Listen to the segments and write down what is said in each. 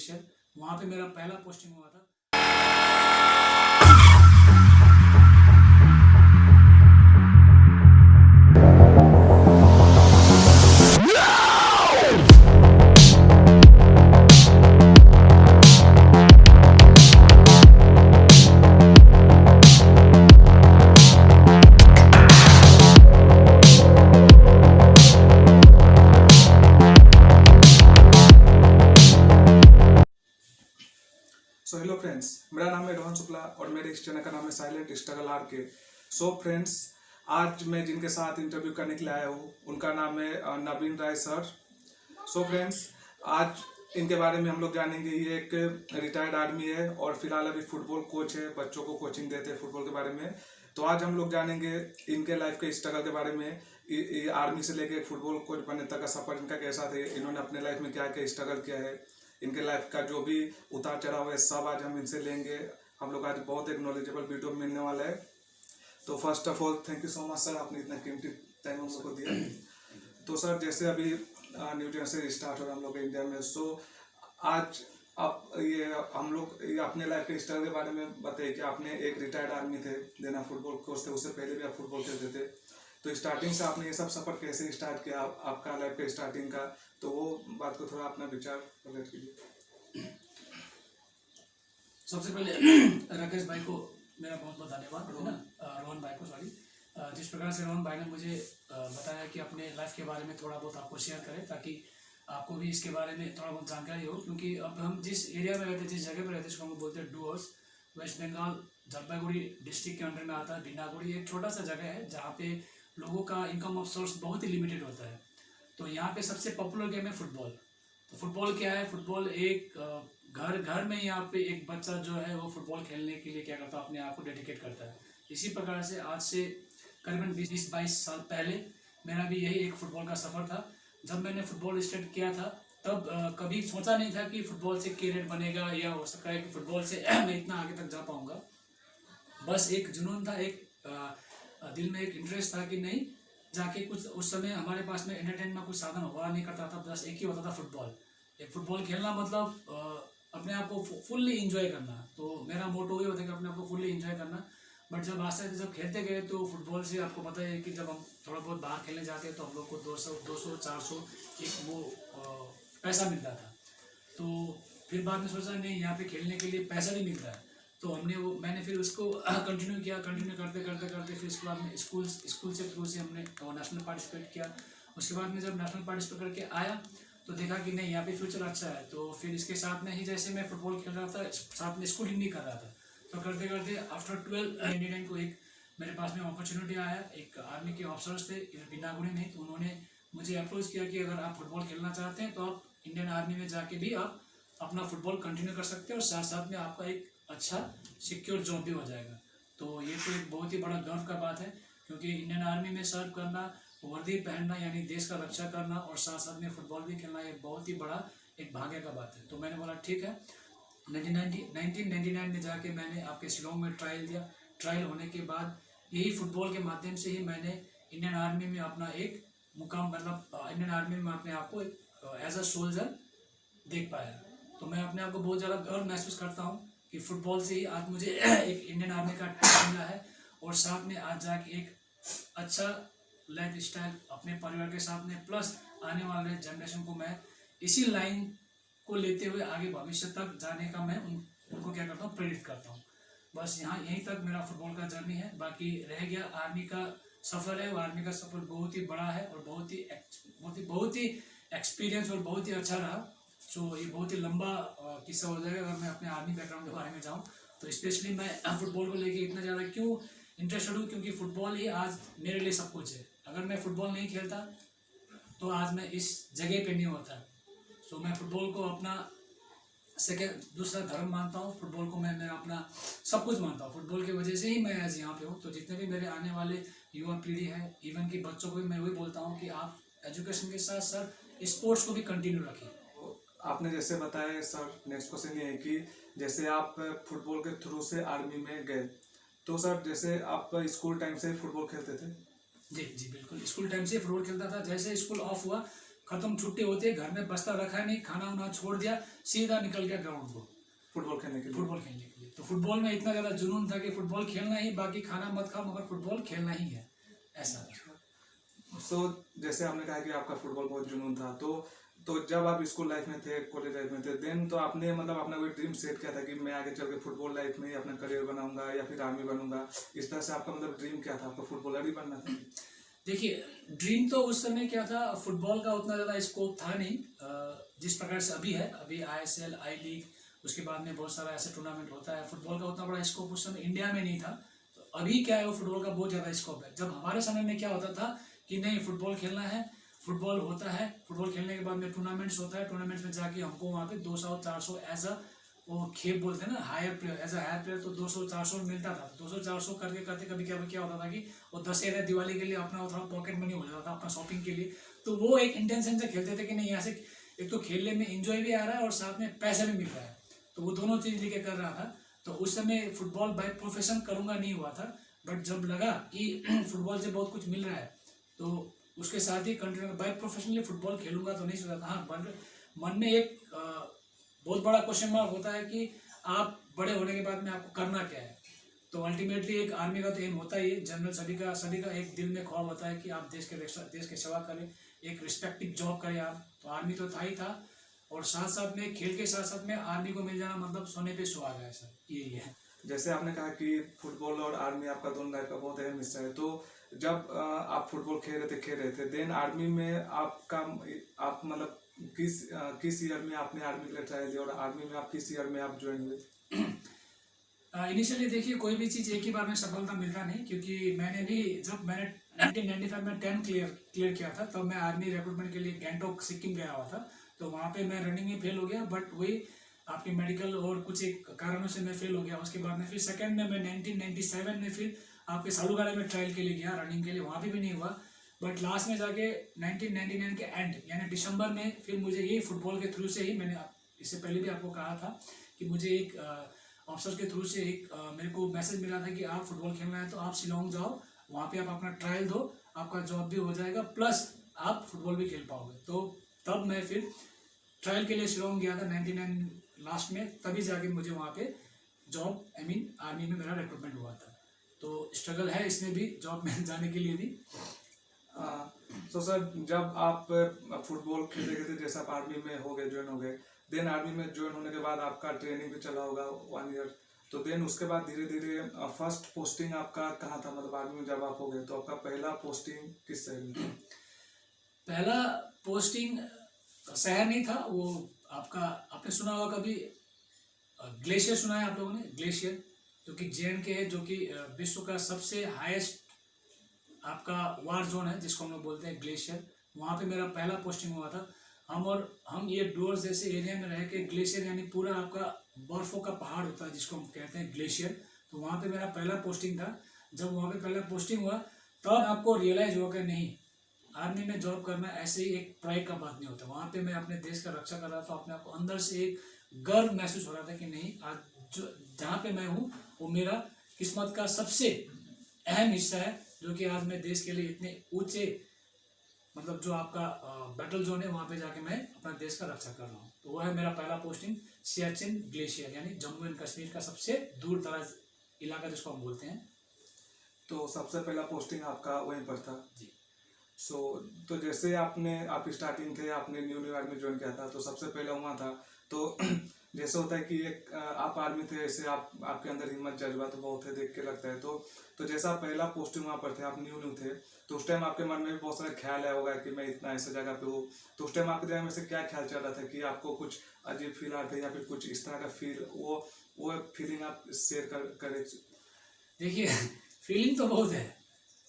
Official, वहाँ पे मेरा पहला पोस्टिंग हुआ था। सो हेलो फ्रेंड्स, मेरा नाम है रोहन शुक्ला और मेरे इस चैनल का नाम है साइलेंट स्ट्रगल आर के। सो फ्रेंड्स, आज मैं जिनके साथ इंटरव्यू करने के लिए आया हूँ उनका नाम है नवीन राय सर। सो फ्रेंड्स, आज इनके बारे में हम लोग जानेंगे। ये एक रिटायर्ड आर्मी है और फिलहाल अभी फुटबॉल कोच है, बच्चों को कोचिंग देते हैं फुटबॉल के बारे में। तो आज हम लोग जानेंगे इनके लाइफ के स्ट्रगल के बारे में, आर्मी से लेके फुटबॉल कोच बनने तक का सफर इनका कैसा था, इन्होंने अपने लाइफ में क्या क्या स्ट्रगल किया है, इनके लाइफ का जो भी उतार चढ़ाव है सब आज हम इनसे लेंगे। हम लोग आज बहुत एक नॉलेजेबल वीडियो मिलने वाला है। तो first of all thank you so much sir, आपने इतना कीमती टाइम हम लोग को दिया। तो सर, जैसे अभी न्यू ईयर से स्टार्ट हो रहा है हम लोग इंडिया में, सो आज आप ये हम लोग ये अपने लाइफ के स्ट्रगल के बारे में बताइए कि आपने एक रिटायर्ड आर्मी थे, देन आप फुटबॉल कोच थे, उससे पहले भी आप फुटबॉल खेलते थे। तो स्टार्टिंग से आपने ये सब सफर कैसे स्टार्ट किया, आपका लाइफ के स्टार्टिंग का, तो वो बात को थोड़ा अपना विचार प्रकट कीजिए। सबसे पहले राकेश भाई को मेरा बहुत बहुत धन्यवाद, है ना, रोहन भाई को, सॉरी। जिस प्रकार से रोहन भाई ने मुझे बताया कि अपने लाइफ के बारे में थोड़ा बहुत आपको शेयर करें, ताकि आपको भी इसके बारे में थोड़ा बहुत जानकारी हो। क्योंकि अब हम जिस एरिया में रहते, जिस जगह पर रहते, उसको हम बोलते हैं डुअर्स। वेस्ट बंगाल जलपाईगुड़ी डिस्ट्रिक्ट के अंडर में आता है बीनागुड़ी। एक छोटा सा जगह है जहाँ पे लोगों का इनकम ऑफ सोर्स बहुत ही लिमिटेड होता है। तो यहाँ पे सबसे पॉपुलर गेम है फुटबॉल। तो फुटबॉल क्या है? फुटबॉल एक घर घर में यहाँ पे एक बच्चा जो है वो फुटबॉल खेलने के लिए क्या करता है, अपने आप को डेडिकेट करता है। इसी प्रकार से आज से करीबन 20-22 साल पहले मेरा भी यही एक फुटबॉल का सफ़र था। जब मैंने फुटबॉल स्टार्ट किया था तब कभी सोचा नहीं था कि फुटबॉल से कैरियर बनेगा, या हो सकता है कि फुटबॉल से मैं इतना आगे तक जा पाऊँगा। बस एक जुनून था, एक दिल में एक इंटरेस्ट था कि नहीं, जाके कुछ उस समय हमारे पास में एंटरटेनमेंट का कुछ साधन हुआ नहीं करता था, बस एक ही होता था फुटबॉल। एक फुटबॉल खेलना मतलब अपने आप को फुल्ली इंजॉय करना। तो मेरा मोटो ये होता है कि अपने आप को फुल्ली इंजॉय करना। बट जब आस्ते आस्ते जब खेलते गए तो फुटबॉल से आपको पता है कि जब हम थोड़ा बहुत बाहर खेलने जाते हैं तो हम लोग को 200 400 एक वो पैसा मिलता था। तो फिर बाद में सोचा नहीं, यहाँ पे खेलने के लिए पैसा नहीं मिलता है। तो मैंने फिर उसको कंटिन्यू किया। कंटिन्यू करते करते करते फिर उसके बाद में स्कूल से थ्रू से हमने नेशनल पार्टिसिपेट किया। उसके बाद में जब नेशनल पार्टिसिपेट करके आया तो देखा कि नहीं, यहाँ पे फ्यूचर अच्छा है। तो फिर इसके साथ में ही जैसे मैं फुटबॉल खेल रहा था, साथ में स्कूलिंग भी कर रहा था। तो करते करते आफ्टर 12 को एक मेरे पास में अपॉर्चुनिटी आया। एक आर्मी के ऑफिसर्स थे बीनागुड़ी में, तो उन्होंने मुझे अप्रोच किया कि अगर आप फुटबॉल खेलना चाहते हैं तो आप इंडियन आर्मी में जाके भी आप अपना फुटबॉल कंटिन्यू कर सकते हैं और साथ साथ में आपका एक अच्छा सिक्योर जॉब भी हो जाएगा। तो ये तो एक बहुत ही बड़ा गर्व का बात है, क्योंकि इंडियन आर्मी में सर्व करना, वर्दी पहनना, यानी देश का रक्षा करना और साथ साथ में फुटबॉल भी खेलना, ये बहुत ही बड़ा एक भाग्य का बात है। तो मैंने बोला ठीक है। 1999 में जाके मैंने आपके शिलोंग में ट्रायल दिया। ट्रायल होने के बाद यही फुटबॉल के माध्यम से ही मैंने इंडियन आर्मी में अपना एक मुकाम, मतलब इंडियन आर्मी में अपने आप को एज अ सोल्जर देख पाया। तो मैं अपने आप को बहुत ज़्यादा गर्व महसूस करता हूँ कि फुटबॉल से ही आज मुझे एक इंडियन आर्मी का टिकट मिला है, और साथ में आज जाके एक अच्छा लाइफ स्टाइल अपने परिवार के साथ में, प्लस आने वाले जनरेशन को मैं इसी लाइन को लेते हुए आगे भविष्य तक जाने का मैं उनको क्या करता हूँ, प्रेरित करता हूँ। बस यहीं तक मेरा फुटबॉल का जर्नी है। बाकी रह गया आर्मी का सफ़र है, वो आर्मी का सफ़र बहुत ही बड़ा है और बहुत ही एक्सपीरियंस और बहुत ही अच्छा रहा। सो ये बहुत ही लंबा किस्सा हो जाएगा अगर मैं अपने आर्मी बैकग्राउंड के बारे में जाऊँ। तो स्पेशली मैं फुटबॉल को लेके इतना ज़्यादा क्यों इंटरेस्टेड हूँ, क्योंकि फुटबॉल ही आज मेरे लिए सब कुछ है। अगर मैं फुटबॉल नहीं खेलता तो आज मैं इस जगह पे नहीं होता। सो मैं फुटबॉल को अपना दूसरा धर्म मानता हूँ। फुटबॉल को मैं अपना सब कुछ मानता हूँ। फुटबॉल की वजह से ही मैं आज यहाँ पे हूँ। तो जितने भी मेरे आने वाले युवा पीढ़ी है, इवन कि बच्चों को भी मैं वही बोलता हूँ कि आप एजुकेशन के साथ साथ स्पोर्ट्स को भी कंटिन्यू रखें। आपने जैसे बताया सर, नेक्स्ट क्वेश्चन ये है कि जैसे आप फुटबॉल के थ्रू से आर्मी में गए, तो सर जैसे आप स्कूल टाइम से फुटबॉल खेलते थे? जी बिल्कुल, स्कूल टाइम से फुटबॉल खेलता था। जैसे स्कूल ऑफ हुआ, खत्म, छुट्टी होती है, घर में बस्ता रखा नहीं, खाना वाना छोड़ दिया, सीधा निकल गया ग्राउंड को फुटबॉल खेलने के लिए। फुटबॉल खेलने के लिए। तो फुटबॉल में इतना ज़्यादा जुनून था कि फुटबॉल खेलना ही, बाकी खाना मत खाओ मगर फुटबॉल खेलना ही है, ऐसा था। सो जैसे आपने कहा कि आपका फुटबॉल बहुत जुनून था, तो जब आप स्कूल लाइफ में थे, कॉलेज लाइफ में थे, देन तो आपने मतलब अपना कोई ड्रीम सेट किया था कि मैं आगे चल के फुटबॉल लाइफ में ही अपना करियर बनाऊंगा या फिर आर्मी बनूंगा, इस तरह से आपका मतलब ड्रीम क्या था? आपका फुटबॉलर ही बनना था? देखिए, ड्रीम तो उस समय क्या था, फुटबॉल का उतना ज़्यादा स्कोप था नहीं जिस प्रकार से अभी है। अभी ISL, आई लीग, उसके बाद में बहुत सारा ऐसा टूर्नामेंट होता है। फुटबॉल का उतना बड़ा स्कोप उस समय इंडिया में नहीं था। तो अभी क्या है, वो फुटबॉल का बहुत ज़्यादा स्कोप है। जब हमारे समय में क्या होता था कि नहीं, फुटबॉल खेलना है, फुटबॉल होता है, फुटबॉल खेलने के बाद में टूर्नामेंट्स होता है, टूर्नामेंट्स में जाके हमको वहाँ पे 200-400 एज अ, वो खेप बोलते हैं ना, higher player, as a higher player, तो 200-400 मिलता था। 200-400 करके करते कभी क्या होता था कि वो दशहरा दिवाली के लिए अपना थोड़ा पॉकेट मनी हो जाता था अपना शॉपिंग के लिए। तो वो एक इंटेंशन से खेलते थे कि नहीं, यहाँ से एक तो खेलने में इंजॉय भी आ रहा है और साथ में पैसा भी मिल रहा है, तो वो दोनों चीज़ लेके कर रहा था। तो उस समय फुटबॉल बाय प्रोफेशन करूँगा नहीं हुआ था, बट जब लगा कि फुटबॉल से बहुत कुछ मिल रहा है तो उसके साथ ही कंटिन्यू बाय प्रोफेशनली फुटबॉल खेलूंगा तो नहीं सोचा था। हाँ, मन में एक बहुत बड़ा क्वेश्चन मार्क होता है कि आप बड़े होने के बाद में आपको करना क्या है। तो अल्टीमेटली एक आर्मी का तो एम होता ही है, जनरल सभी का एक दिल में ख्वाब होता है कि आप देश के सेवा करें, एक रिस्पेक्टिव जॉब करें आप। तो आर्मी तो था ही था, और साथ साथ में खेल के साथ साथ में आर्मी को मिल जाना मतलब सोने पे सुहागा है सर, यही है। जैसे आपने कहा कि फुटबॉल और आर्मी आपका दोनों लाइफ का बहुत अहम हिस्सा है, तो जब आप फुटबॉल खेल रहे थे देन आर्मी में आप मतलब किस ईयर में आपने आर्मी के लिए ट्रायल दिया और आर्मी में आप किस ईयर में आप ज्वाइन हुए? इनिशियली देखिए, कोई भी चीज़ एक ही बार में सफलता मिलता नहीं, क्योंकि जब मैंने 1995 में 10 क्लियर किया था, तब मैं आर्मी रिक्रूटमेंट के लिए गैंगटॉक सिक्किम गया हुआ था। तो वहाँ पे मैं रनिंग में फेल हो गया, बट वही आपकी मेडिकल और कुछ एक कारणों से मैं फेल हो गया। उसके बाद में फिर सेकंड में मैं 1997 में फिर आपके सालूगाड़ा में ट्रायल के लिए गया रनिंग के लिए, वहाँ पे भी नहीं हुआ। बट लास्ट में जाके 1999 के एंड यानी दिसंबर में फिर मुझे यही फुटबॉल के थ्रू से ही, मैंने इससे पहले भी आपको कहा था कि मुझे एक ऑफिसर के थ्रू से एक मेरे को मैसेज मिला था कि आप फुटबॉल खेलना है तो आप शिलोंग जाओ, वहाँ पे आप अपना ट्रायल दो, आपका जॉब भी हो जाएगा प्लस आप फुटबॉल भी खेल पाओगे। तो तब मैं फिर ट्रायल के लिए शिलोंग गया था 99 लास्ट में, तभी जाके मुझे वहाँ पे जॉब आर्मी में मेरा रिक्रूटमेंट हुआ था। तो स्ट्रगल है इसमें भी, जॉब में जाने के लिए भी। तो सर, जब आप फुटबॉल खेलते खेलते जैसे आप आर्मी में हो गए, ज्वाइन हो गए, देन आर्मी में ज्वाइन होने के बाद आपका ट्रेनिंग भी चला होगा 1 ईयर, तो देन उसके बाद धीरे धीरे फर्स्ट पोस्टिंग आपका कहाँ था? मतलब आर्मी में जब आप हो गए तो आपका पहला पोस्टिंग किस शहर में था? पहला पोस्टिंग शहर नहीं था, वो आपका, आपने सुना होगा कभी ग्लेशियर, सुना है आप लोगों ने? ग्लेशियर जो कि JNK है, जो कि विश्व का सबसे हाईएस्ट आपका वार जोन है जिसको हम लोग बोलते हैं ग्लेशियर। वहाँ पे मेरा पहला पोस्टिंग हुआ था। हम ये डोर्स जैसे एरिया में रह के, ग्लेशियर यानी पूरा आपका बर्फों का पहाड़ होता है जिसको हम कहते हैं ग्लेशियर, तो वहाँ पे मेरा पहला पोस्टिंग था। जब वहाँ पे पहला पोस्टिंग हुआ तब आपको रियलाइज हुआ कि नहीं, आर्मी में जॉब करना ऐसे ही एक प्राइड का बात नहीं होता। वहाँ पे मैं अपने देश का रक्षा कर रहा था, अपने आप को अंदर से एक गर्व महसूस हो रहा था कि नहीं, आज जो जहाँ पे मैं हूँ वो मेरा किस्मत का सबसे अहम हिस्सा है, जो कि आज मैं देश के लिए इतने ऊंचे, मतलब जो आपका बैटल जोन है वहाँ पे जाके मैं अपना देश का रक्षा कर रहा हूँ। तो वो है मेरा पहला पोस्टिंग, सियाचिन ग्लेशियर यानी जम्मू एंड कश्मीर का सबसे दूर दराज इलाका जिसको हम बोलते हैं। तो सबसे पहला पोस्टिंग आपका वहीं पर था जी। तो जैसे आप स्टार्टिंग थे, आपने न्यू आर्मी ज्वाइन किया था, तो सबसे पहले वहाँ था, तो जैसे होता है कि एक आप आर्मी थे, ऐसे आपके अंदर हिम्मत जज्बा तो बहुत है, देख के लगता है। तो जैसा पहला पोस्टिंग वहाँ पर थे, आप न्यू थे, तो उस टाइम आपके मन में भी बहुत सारा ख्याल आया होगा कि मैं इतना ऐसे जगह पे हूँ, तो उस टाइम आपके दिमाग में से क्या ख्याल चल रहा था कि आपको कुछ अजीब फील आ रहा था या फिर कुछ इस तरह का फील, वो फीलिंग आप शेयर करें? देखिए, फीलिंग तो बहुत है।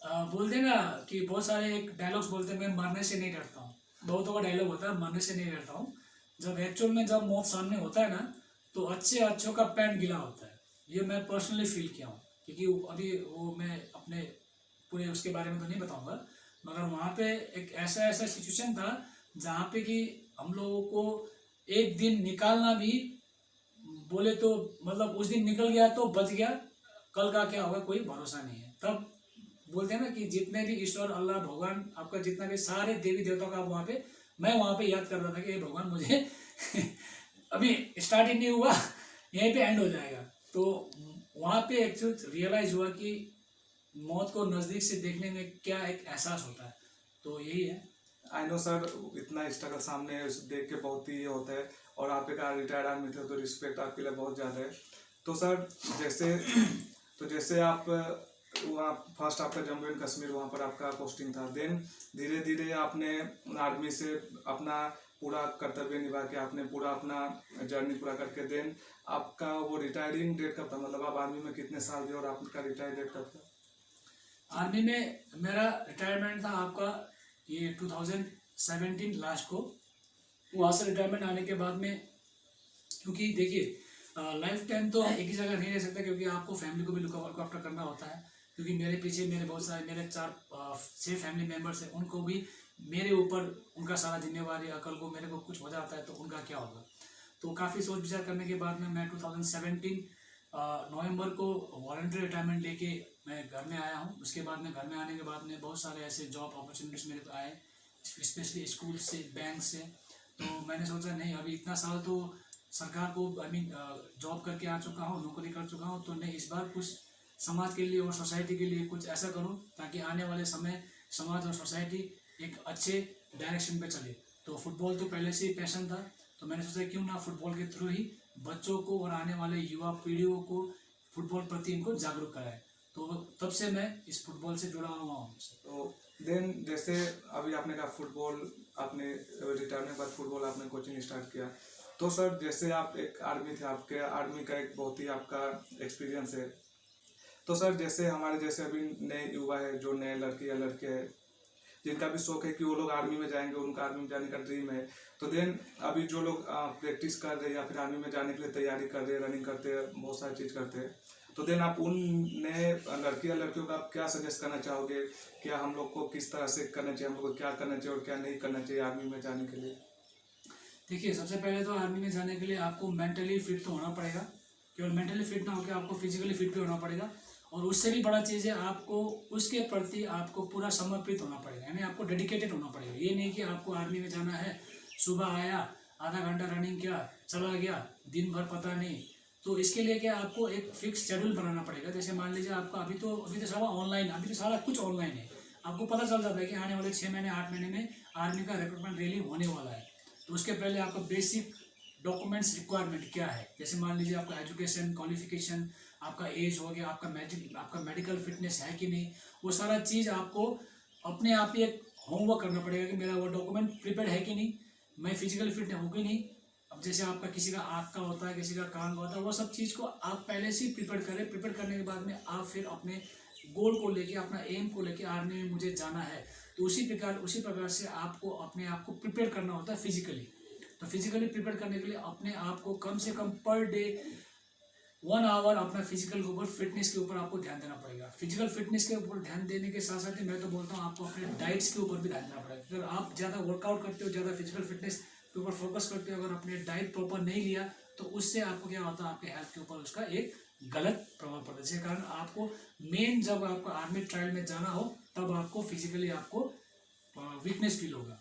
बोलते हैं ना कि बहुत सारे एक डायलॉग्स बोलते हैं, मैं मरने से नहीं डरता हूँ। बहुतों का डायलॉग होता है मरने से नहीं डरता हूँ। जब एक्चुअल में जब मौत सामने होता है ना, तो अच्छों का पैंट गीला होता है। ये मैं पर्सनली फील किया हूँ, क्योंकि अभी वो मैं अपने पूरे उसके बारे में तो नहीं बताऊंगा, मगर वहाँ पे एक ऐसा सिचुएशन था जहाँ पे कि हम लोगों को एक दिन निकालना भी, बोले तो मतलब उस दिन निकल गया तो बच गया, कल का क्या होगा कोई भरोसा नहीं है। तब बोलते हैं ना कि जितने भी ईश्वर, अल्लाह, भगवान, आपका जितना भी सारे देवी देवताओं का आप वहाँ पे मैं वहाँ पे याद कर रहा था कि भगवान मुझे अभी स्टार्ट ही नहीं हुआ, यहीं पे एंड हो जाएगा। तो वहाँ पे एक्चुअली रियलाइज हुआ कि मौत को नज़दीक से देखने में क्या एक एहसास होता है। तो यही है। आई नो सर, इतना स्ट्रगल सामने देख के बहुत ही ये होता है, और आप एक रिटायर्ड आर्मी थे तो रिस्पेक्ट आपके लिए बहुत ज़्यादा है। तो सर जैसे आप वहाँ फर्स्ट आपका जम्मू एंड कश्मीर वहाँ पर आपका पोस्टिंग था, देन धीरे धीरे आपने आर्मी से अपना पूरा कर्तव्य निभा के आपने पूरा अपना जर्नी पूरा करके देन आपका वो रिटायरिंग डेट कब था, मतलब आप आर्मी में कितने साल थे और आपका रिटायर डेट कब था? आर्मी में मेरा रिटायरमेंट था आपका ये 2017 लास्ट को। वहाँ से रिटायरमेंट आने के बाद में, क्योंकि देखिए लाइफ टाइम तो एक ही जगह नहीं रह सकता, क्योंकि आपको फैमिली को भी लुक आफ्टर करना होता है। क्योंकि मेरे पीछे मेरे बहुत सारे मेरे 4-6 फैमिली मेम्बर्स हैं, उनको भी मेरे ऊपर उनका सारा जिम्मेवारी, अकल को मेरे को कुछ हो जाता है तो उनका क्या होगा। तो काफ़ी सोच विचार करने के बाद में मैं 2017 नवंबर को वॉलंटरी रिटायरमेंट लेके मैं घर में आया हूँ। उसके बाद में घर में आने के बाद में बहुत सारे ऐसे जॉब अपॉर्चुनिटीज़ मेरे को आए, स्पेशली स्कूल से, बैंक से। तो मैंने सोचा नहीं, अभी इतना साल तो सरकार को जॉब करके आ चुका हूँ, नौकरी कर चुका हूँ, तो नहीं, इस बार कुछ समाज के लिए और सोसाइटी के लिए कुछ ऐसा करूँ ताकि आने वाले समय समाज और सोसाइटी एक अच्छे डायरेक्शन पे चले। तो फुटबॉल तो पहले से ही पैशन था, तो मैंने सोचा क्यों ना फुटबॉल के थ्रू ही बच्चों को और आने वाले युवा पीढ़ियों को फुटबॉल प्रति इनको जागरूक कराए। तो तब से मैं इस फुटबॉल से जुड़ा हुआ हूँ। तो देन जैसे अभी आपने कहा फुटबॉल, आपने रिटायरमेंट के बाद फुटबॉल आपने कोचिंग स्टार्ट किया, तो सर जैसे आप एक आर्मी थे, आपके आर्मी का एक बहुत ही आपका एक्सपीरियंस है, तो सर जैसे हमारे जैसे अभी नए युवा है, जो नए लड़के या लड़के हैं जिनका भी शौक है कि वो लोग आर्मी में जाएंगे, उनका आर्मी में जाने का ड्रीम है, तो देन अभी जो लोग प्रैक्टिस कर रहे हैं या फिर आर्मी में जाने के लिए तैयारी कर रहे हैं, रनिंग करते हैं, बहुत सारी चीज़ करते हैं, तो देन आप उन नए लड़के या लड़कियों को आप क्या सजेस्ट करना चाहोगे? क्या हम लोग को किस तरह से करना चाहिए, हम लोग को क्या करना चाहिए और क्या नहीं करना चाहिए आर्मी में जाने के लिए? देखिए, सबसे पहले तो आर्मी में जाने के लिए आपको मेंटली फिट तो होना पड़ेगा। केवल मेंटली फिट ना होकर आपको फिजिकली फिट भी होना पड़ेगा, और उससे भी बड़ा चीज़ है आपको उसके प्रति आपको पूरा समर्पित होना पड़ेगा, यानी आपको डेडिकेटेड होना पड़ेगा। ये नहीं कि आपको आर्मी में जाना है, सुबह आया, आधा घंटा रनिंग किया, चला गया, दिन भर पता नहीं। तो इसके लिए क्या आपको एक फिक्स शेड्यूल बनाना पड़ेगा। जैसे मान लीजिए आपका अभी तो सारा ऑनलाइन, अभी तो सारा कुछ ऑनलाइन है। आपको पता चल जाता है कि आने वाले 6 महीने 8 महीने में आर्मी का रिक्रूटमेंट रैली होने वाला है। तो उसके पहले आपका बेसिक डॉक्यूमेंट्स रिक्वायरमेंट क्या है, जैसे मान लीजिए आपका एजुकेशन क्वालिफिकेशन, आपका एज हो गया, आपका मेडिकल फिटनेस है कि नहीं, वो सारा चीज़ आपको अपने आप ही एक होमवर्क करना पड़ेगा कि मेरा वो डॉक्यूमेंट प्रिपेयर है कि नहीं, मैं फिजिकली फिट हूँ कि नहीं। अब जैसे आपका किसी का आँख का होता है, किसी का कान का होता है, वो सब चीज़ को आप पहले से ही प्रिपेयर करें। प्रिपेयर करने के बाद में आप फिर अपने गोल को लेके, अपना एम को लेके आर्मी में मुझे जाना है, तो उसी प्रकार से आपको अपने आप को प्रिपेयर करना होता है फिजिकली। तो फिजिकली प्रिपेयर करने के लिए अपने आप को कम से कम पर डे 1 आवर अपना फिजिकल के ऊपर, फिटनेस के ऊपर आपको ध्यान देना पड़ेगा। फिजिकल फिटनेस के ऊपर ध्यान देने के साथ साथ ही मैं तो बोलता हूँ आपको अपने डाइट्स के ऊपर भी ध्यान देना पड़ेगा। अगर आप ज़्यादा वर्कआउट करते हो, ज़्यादा फिजिकल फिटनेस के ऊपर फोकस करते हो, अगर अपने डाइट प्रॉपर नहीं लिया, तो उससे आपको क्या होता है, आपके हेल्थ के ऊपर उसका एक गलत प्रभाव पड़ता है। जिसके कारण आपको मेन जब आपको आर्मी ट्रायल में जाना हो, तब आपको फिजिकली आपको वीकनेस फील होगा।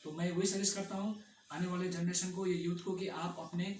तो मैं वही सजेस्ट करता हूँ आने वाले जनरेशन को, ये यूथ को, कि आप अपने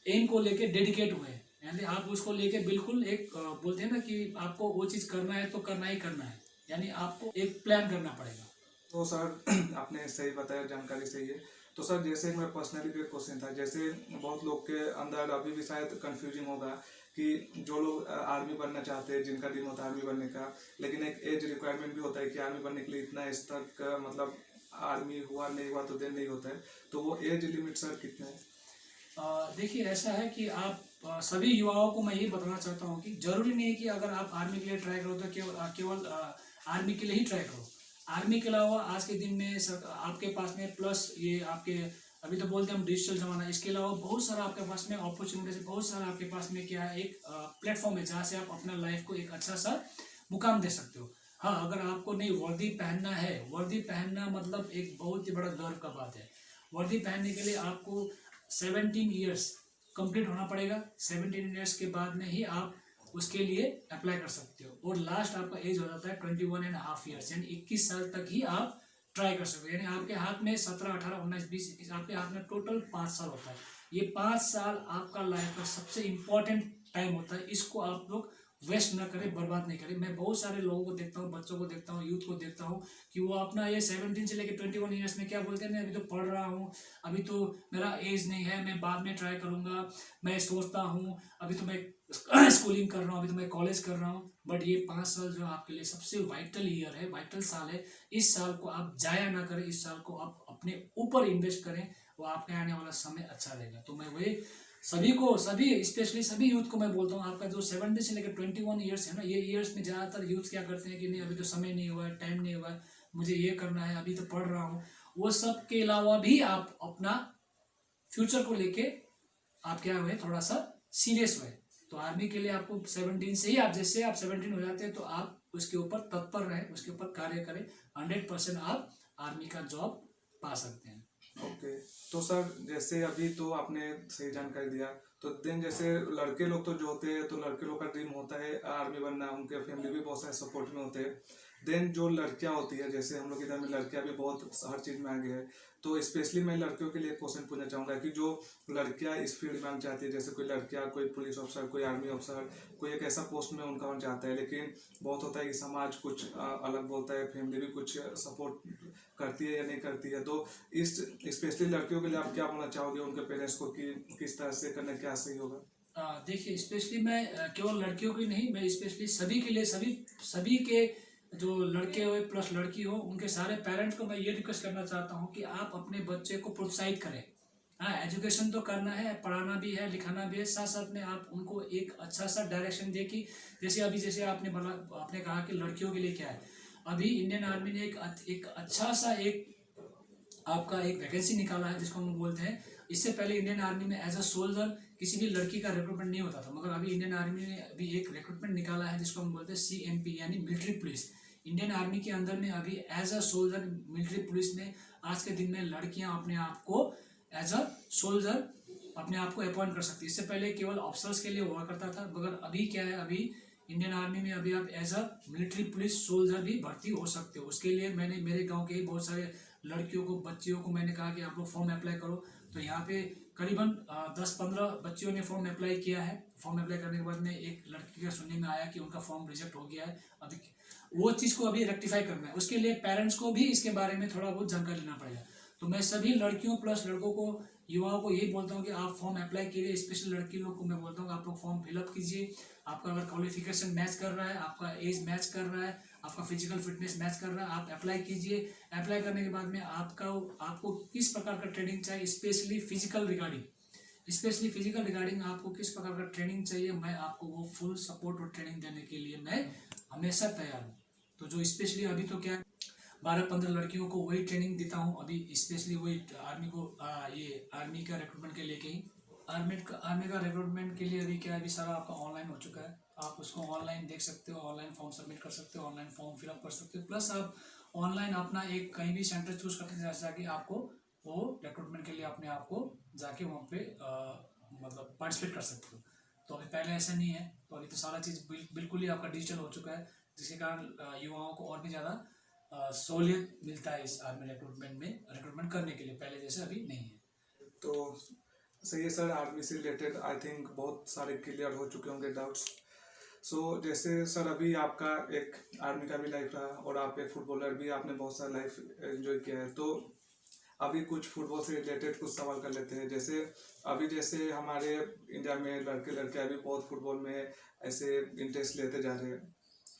एम को लेके डेडिकेट हुए, यानी आप उसको लेके बिल्कुल एक बोलते हैं ना कि आपको वो चीज़ करना है तो करना ही करना है, यानी आपको एक प्लान करना पड़ेगा। तो सर आपने सही बताया, जानकारी सही है। तो सर जैसे मेरा पर्सनली भी एक क्वेश्चन था, जैसे बहुत लोग के अंदर अभी भी शायद कंफ्यूजिंग होगा कि जो लोग आर्मी बनना चाहते हैं, जिनका ड्रीम होता है आर्मी बनने का, लेकिन एक एज रिक्वायरमेंट भी होता है कि आर्मी बनने के लिए इतना एज तक मतलब आर्मी हुआ नहीं हुआ तो देन नहीं होता है, तो वो एज लिमिट सर कितना है? देखिए, ऐसा है कि आप सभी युवाओं को मैं ये बताना चाहता हूँ कि जरूरी नहीं है कि अगर आप आर्मी के लिए ट्राई करो तो केवल आर्मी के लिए ही ट्राई करो। आर्मी के अलावा आज के दिन में आपके पास में प्लस ये आपके अभी तो बोलते हैं हम डिजिटल ज़माना, इसके अलावा बहुत सारा आपके पास में अपॉर्चुनिटीज, बहुत सारा आपके पास में क्या है, एक प्लेटफॉर्म है जहाँ से आप अपना लाइफ को एक अच्छा सा मुकाम दे सकते हो। हाँ, अगर आपको नहीं वर्दी पहनना है, वर्दी पहनना मतलब एक बहुत ही बड़ा गर्व का बात है। वर्दी पहनने के लिए आपको 17 ईयर्स कंप्लीट होना पड़ेगा। 17 ईयर्स के बाद में ही आप उसके लिए अप्लाई कर सकते हो, और लास्ट आपका एज हो जाता है 21.5 ईयर्स, यानी 21 साल तक ही आप ट्राई कर सकते हो। यानी आपके हाथ में 17, 18, 19, 20, 21, आपके हाथ में टोटल 5 साल होता है। ये 5 साल आपका लाइफ का सबसे इम्पोर्टेंट टाइम होता है। इसको आप लोग वेस्ट ना करें, बर्बाद नहीं करें। मैं बहुत सारे लोगों को देखता हूँ, बच्चों को देखता हूँ, यूथ को देखता हूँ कि वो अपना ये 17 से लेकर 21 ईयर्स में क्या बोलते हैं, मैं अभी तो पढ़ रहा हूँ, अभी तो मेरा एज नहीं है, मैं बाद में ट्राई करूँगा, मैं सोचता हूँ, अभी तो मैं स्कूलिंग कर रहा हूँ, अभी तो मैं कॉलेज कर रहा हूँ। बट ये 5 साल जो आपके लिए सबसे वाइटल ईयर है, वाइटल साल है, इस साल को आप जाया ना करें, इस साल को आप अपने ऊपर इन्वेस्ट करें, वो आपके आने वाला समय अच्छा रहेगा। तो मैं वही सभी स्पेशली सभी यूथ को मैं बोलता हूँ, आपका जो 17 से लेकर 21 ईयर्स है ना, ये ईयर्स में ज़्यादातर यूथ क्या करते हैं कि नहीं अभी तो समय नहीं हुआ है, टाइम नहीं हुआ है, मुझे ये करना है, अभी तो पढ़ रहा हूँ। वो सब के अलावा भी आप अपना फ्यूचर को लेके आप क्या हुए, थोड़ा सा सीरियस हुए। तो आर्मी के लिए आपको 17 से ही, आप जैसे आप 17 हो जाते हैं तो आप उसके ऊपर तत्पर रहें, उसके ऊपर कार्य करें, 100% आप आर्मी का जॉब पा सकते हैं। ओके, तो सर जैसे अभी तो आपने सही जानकारी दिया, तो देन जैसे लड़के लोग तो जो होते हैं, तो लड़के लोग का ड्रीम होता है आर्मी बनना, उनके फैमिली भी बहुत सारे सपोर्ट में होते हैं। देन जो लड़कियां होती है, जैसे हम लोग इधर में लड़कियां भी बहुत हर चीज़ में आगे है, तो स्पेशली मैं लड़कियों के लिए एक क्वेश्चन पूछना चाहूँगा कि जो लड़कियां इस फील्ड में आना चाहती है, जैसे कोई लड़कियां, कोई पुलिस ऑफिसर, कोई आर्मी ऑफिसर, कोई एक ऐसा पोस्ट में उनका होना चाहता है, लेकिन बहुत होता है कि समाज कुछ अलग बोलता है, फैमिली भी कुछ सपोर्ट करती है या नहीं करती है। तो इस स्पेशली लड़कियों के लिए आप क्या बोलना चाहोगे उनके पेरेंट्स को कि किस तरह से करना क्या सही होगा? देखिए, स्पेशली मैं केवल लड़कियों की नहीं, मैं स्पेशली सभी के लिए, सभी के जो लड़के हो प्लस लड़की हो, उनके सारे पेरेंट्स को मैं ये रिक्वेस्ट करना चाहता हूँ कि आप अपने बच्चे को प्रोत्साहित करें। हाँ, एजुकेशन तो करना है, पढ़ाना भी है, लिखाना भी है, साथ साथ में आप उनको एक अच्छा सा डायरेक्शन दे कि जैसे आपने कहा कि लड़कियों के लिए क्या है। अभी इंडियन आर्मी ने एक अच्छा सा आपका एक वैकेंसी निकाला है जिसको हम बोलते हैं। इससे पहले इंडियन आर्मी में एज अ सोल्जर किसी भी लड़की का रिक्रूटमेंट नहीं होता था, मगर अभी इंडियन आर्मी ने अभी एक रिक्रूटमेंट निकाला है जिसको हम बोलते हैं CMP यानी मिलिट्री पुलिस। इंडियन आर्मी के अंदर में अभी as a soldier military police में आज के दिन में लड़कियां अपने आप को एज अ सोल्जर अपने आप को अपॉइंट कर सकती है। इससे पहले केवल ऑफिसर्स के लिए हुआ करता था, मगर अभी क्या है, अभी इंडियन आर्मी में अभी आप as a military police soldier भी भर्ती हो सकते हो। उसके लिए मैंने मेरे गांव के ही बहुत सारे लड़कियों को, बच्चियों को मैंने कहा कि आप लोग फॉर्म अप्लाई करो। तो यहाँ पे करीबन 10-15 बच्चियों ने फॉर्म अप्लाई किया है। फॉर्म अप्लाई करने के बाद में एक लड़की का सुनने में आया कि उनका फॉर्म रिजेक्ट हो गया है। अभी वो चीज़ को अभी रेक्टिफाई करना है, उसके लिए पेरेंट्स को भी इसके बारे में थोड़ा बहुत जानकारी लेना पड़ेगा। तो मैं सभी लड़कियों प्लस लड़कों को, युवाओं को यही बोलता हूँ कि आप फॉर्म अप्लाई कीजिए। स्पेशल लड़की लोग को मैं बोलता हूँ आप लोग फॉर्म फिलअप कीजिए। आपका अगर क्वालिफिकेशन मैच कर रहा है, आपका एज मैच कर रहा है, आपका फिजिकल फिटनेस मैच कर रहा है, आप अप्लाई कीजिए। अप्लाई करने के बाद में आपको किस प्रकार का ट्रेनिंग चाहिए, स्पेशली फिजिकल रिगार्डिंग आपको किस प्रकार का ट्रेनिंग चाहिए, मैं आपको वो फुल सपोर्ट और ट्रेनिंग देने के लिए मैं हमेशा तैयार हूँ। तो जो स्पेशली अभी तो क्या 12-15 लड़कियों को वही ट्रेनिंग देता हूँ अभी, स्पेशली वही आर्मी को, ये आर्मी का रिक्रूटमेंट के लिए ही। आर्मी का रिक्रूटमेंट के लिए अभी क्या है, अभी सारा आपका ऑनलाइन हो चुका है। आप उसको ऑनलाइन देख सकते हो, ऑनलाइन फॉर्म सबमिट कर सकते हो, ऑनलाइन फॉर्म फिलअप कर सकते हो, प्लस आप ऑनलाइन अपना एक कहीं भी सेंटर चूज करते हैं जैसा कि आपको वो रिक्रूटमेंट के लिए अपने आप को जाके वहाँ पे मतलब पार्टिसिपेट कर सकते हो। तो अभी पहले ऐसा नहीं है, तो अभी तो सारा चीज़ बिल्कुल ही आपका डिजिटल हो चुका है, जिसके कारण युवाओं को और भी ज़्यादा सहूलियत मिलता है इस आर्मी रिक्रूटमेंट करने के लिए, पहले जैसे अभी नहीं है। तो सही है सर, आर्मी से रिलेटेड आई थिंक बहुत सारे क्लियर हो चुके होंगे डाउट्स। सो जैसे सर अभी आपका एक आर्मी का भी लाइफ रहा और आप एक फुटबॉलर भी, आपने बहुत सारा लाइफ एंजॉय किया है। तो अभी कुछ फुटबॉल से रिलेटेड कुछ सवाल कर लेते हैं। जैसे हमारे इंडिया में लड़के लड़कियां भी बहुत फुटबॉल में ऐसे इंटरेस्ट लेते जा रहे हैं।